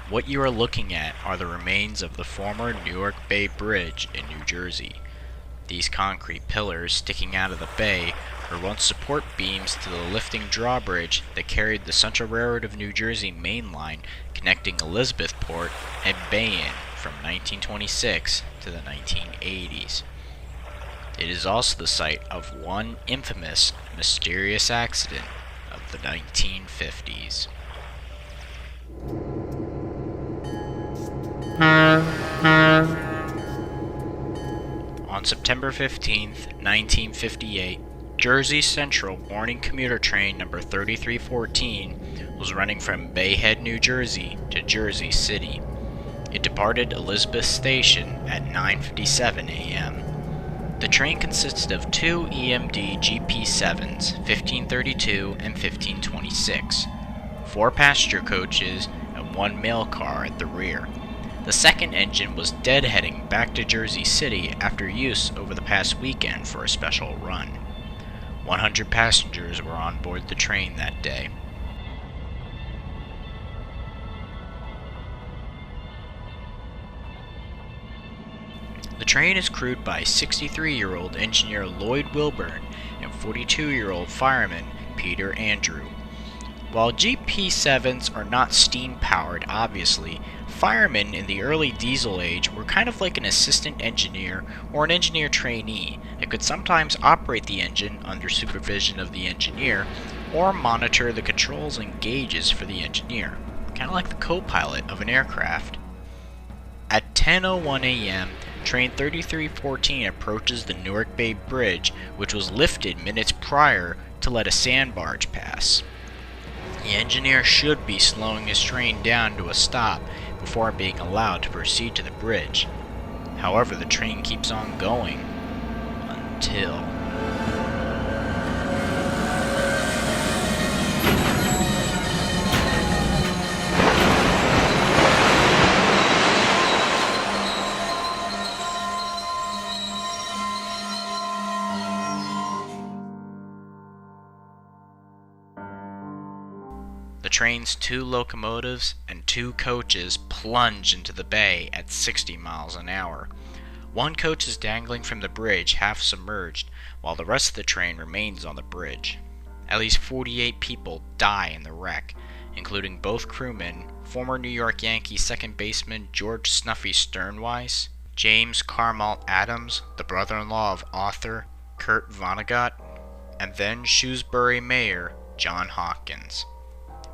What you are looking at are the remains of the former Newark Bay Bridge in New Jersey. These concrete pillars sticking out of the bay were once support beams to the lifting drawbridge that carried the Central Railroad of New Jersey main line connecting Elizabethport and Bay Inn from 1926 to the 1980s. It is also the site of one infamous, mysterious accident of the 1950s. On September 15, 1958, Jersey Central morning commuter train number 3314 was running from Bay Head, New Jersey to Jersey City. It departed Elizabeth Station at 9:57 a.m. The train consisted of two EMD GP7s, 1532 and 1526, four passenger coaches, and one mail car at the rear. The second engine was deadheading back to Jersey City after use over the past weekend for a special run. 100 passengers were on board the train that day. The train is crewed by 63-year-old engineer Lloyd Wilburn and 42-year-old fireman Peter Andrew. While GP7s are not steam-powered, obviously, firemen in the early diesel age were kind of like an assistant engineer or an engineer trainee that could sometimes operate the engine under supervision of the engineer or monitor the controls and gauges for the engineer, kind of like the co-pilot of an aircraft. At 10:01 a.m., train 3314 approaches the Newark Bay Bridge, which was lifted minutes prior to let a sand barge pass. The engineer should be slowing his train down to a stop before being allowed to proceed to the bridge. However, the train keeps on going until... The train's two locomotives and two coaches plunge into the bay at 60 miles an hour. One coach is dangling from the bridge, half submerged, while the rest of the train remains on the bridge. At least 48 people die in the wreck, including both crewmen, former New York Yankees second baseman George Snuffy Sternweiss, James Carmalt Adams, the brother-in-law of author Kurt Vonnegut, and then Shrewsbury Mayor John Hawkins.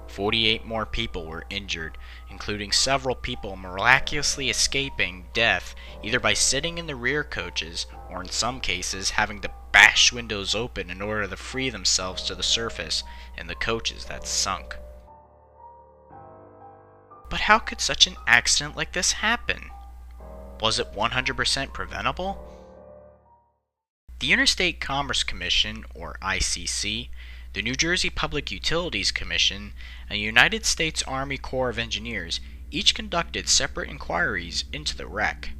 48 more people were injured, including several people miraculously escaping death either by sitting in the rear coaches or in some cases having to bash windows open in order to free themselves to the surface in the coaches that sunk. But how could such an accident like this happen? Was it 100% preventable? The Interstate Commerce Commission, or ICC, the New Jersey Public Utilities Commission, and the United States Army Corps of Engineers each conducted separate inquiries into the wreck.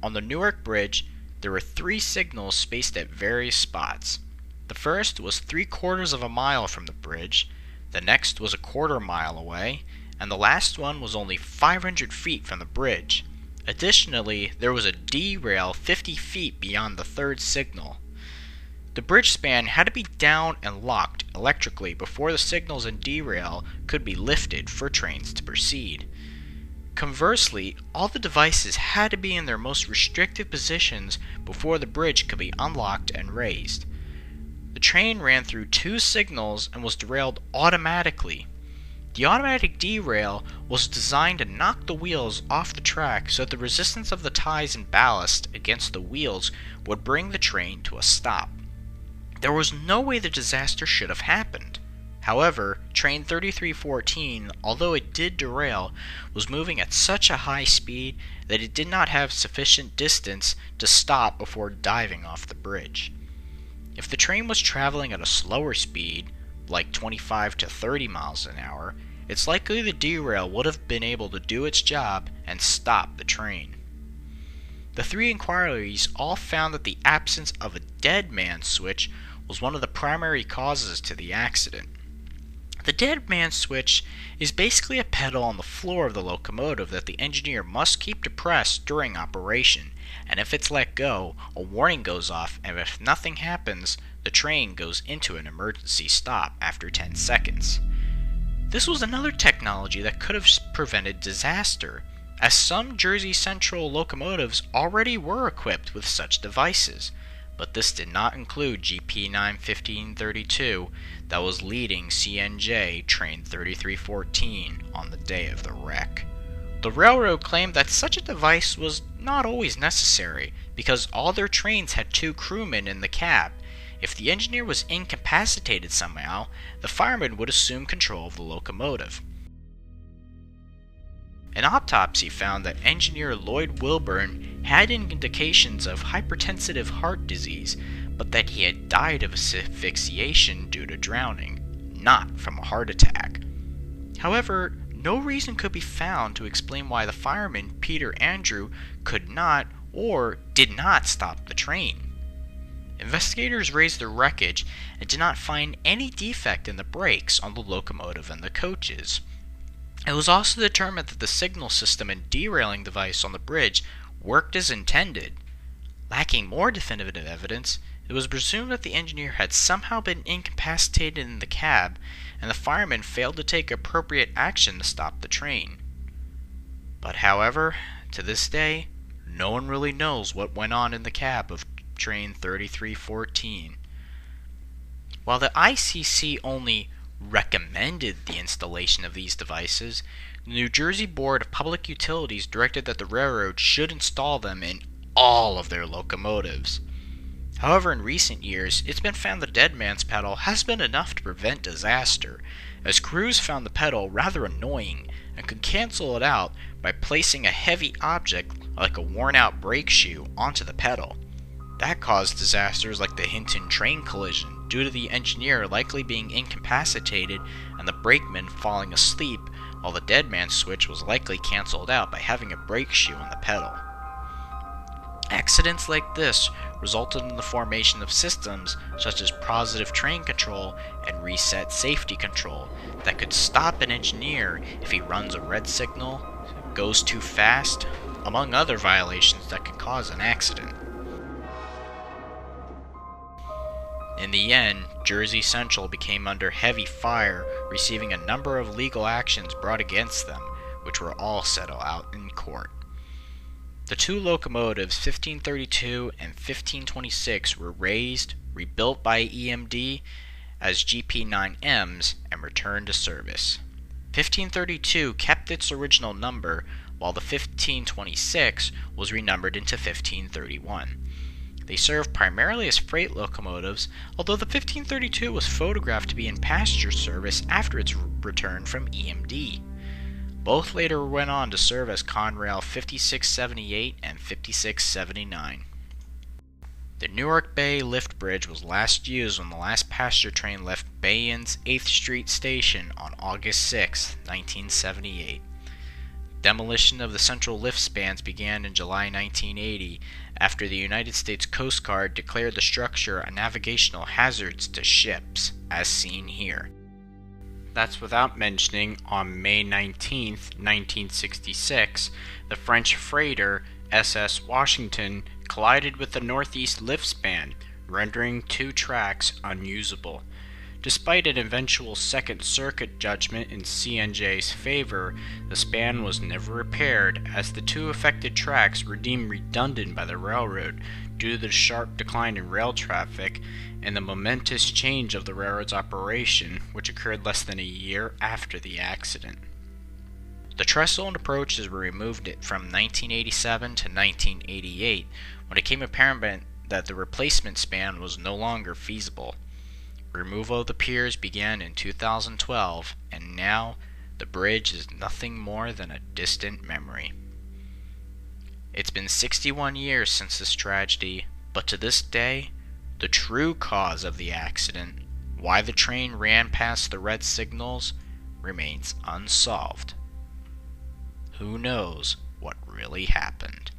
On the Newark Bridge, there were 3 signals spaced at various spots. The first was 3/4 of a mile from the bridge, the next was a 1/4 mile away, and the last one was only 500 feet from the bridge. Additionally, there was a D rail 50 feet beyond the third signal. The bridge span had to be down and locked electrically before the signals and derail could be lifted for trains to proceed. Conversely, all the devices had to be in their most restrictive positions before the bridge could be unlocked and raised. The train ran through 2 signals and was derailed automatically. The automatic derail was designed to knock the wheels off the track so that the resistance of the ties and ballast against the wheels would bring the train to a stop. There was no way the disaster should have happened. However, train 3314, although it did derail, was moving at such a high speed that it did not have sufficient distance to stop before diving off the bridge. If the train was traveling at a slower speed, like 25 to 30 miles an hour, it's likely the derail would have been able to do its job and stop the train. The 3 inquiries all found that the absence of a dead man switch was one of the primary causes to the accident. The dead man switch is basically a pedal on the floor of the locomotive that the engineer must keep depressed during operation, and if it's let go, a warning goes off, and if nothing happens, the train goes into an emergency stop after 10 seconds. This was another technology that could have prevented disaster, as some Jersey Central locomotives already were equipped with such devices, but this did not include GP 91532 that was leading CNJ train 3314 on the day of the wreck. The railroad claimed that such a device was not always necessary because all their trains had 2 crewmen in the cab. If the engineer was incapacitated somehow, the fireman would assume control of the locomotive. An autopsy found that engineer Lloyd Wilburn had indications of hypertensive heart disease, but that he had died of asphyxiation due to drowning, not from a heart attack. However, no reason could be found to explain why the fireman, Peter Andrew, could not or did not stop the train. Investigators raised the wreckage and did not find any defect in the brakes on the locomotive and the coaches. It was also determined that the signal system and derailing device on the bridge worked as intended. Lacking more definitive evidence, it was presumed that the engineer had somehow been incapacitated in the cab, and the fireman failed to take appropriate action to stop the train. But however, to this day, no one really knows what went on in the cab of train 3314. While the ICC only recommended the installation of these devices, the New Jersey Board of Public Utilities directed that the railroad should install them in all of their locomotives. However, in recent years, it's been found the dead man's pedal has been enough to prevent disaster, as crews found the pedal rather annoying and could cancel it out by placing a heavy object like a worn-out brake shoe onto the pedal. That caused disasters like the Hinton train collision due to the engineer likely being incapacitated and the brakeman falling asleep, while the dead man's switch was likely cancelled out by having a brake shoe on the pedal. Accidents like this resulted in the formation of systems such as positive train control and reset safety control that could stop an engineer if he runs a red signal, goes too fast, among other violations that could cause an accident. In the end, Jersey Central became under heavy fire, receiving a number of legal actions brought against them, which were all settled out in court. The 2 locomotives, 1532 and 1526, were raised, rebuilt by EMD as GP9Ms, and returned to service. 1532 kept its original number, while the 1526 was renumbered into 1531. They served primarily as freight locomotives, although the 1532 was photographed to be in passenger service after its return from EMD. Both later went on to serve as Conrail 5678 and 5679. The Newark Bay lift bridge was last used when the last passenger train left Bayon's 8th Street Station on August 6, 1978. Demolition of the central lift spans began in July 1980 after the United States Coast Guard declared the structure a navigational hazard to ships, as seen here. That's without mentioning, on May 19, 1966, the French freighter SS Washington collided with the northeast lift span, rendering 2 tracks unusable. Despite an eventual Second Circuit judgment in CNJ's favor, the span was never repaired, as the 2 affected tracks were deemed redundant by the railroad due to the sharp decline in rail traffic and the momentous change of the railroad's operation, which occurred less than a year after the accident. The trestle and approaches were removed from 1987 to 1988, when it became apparent that the replacement span was no longer feasible. Removal of the piers began in 2012, and now the bridge is nothing more than a distant memory. It's been 61 years since this tragedy, but to this day, the true cause of the accident, why the train ran past the red signals, remains unsolved. Who knows what really happened?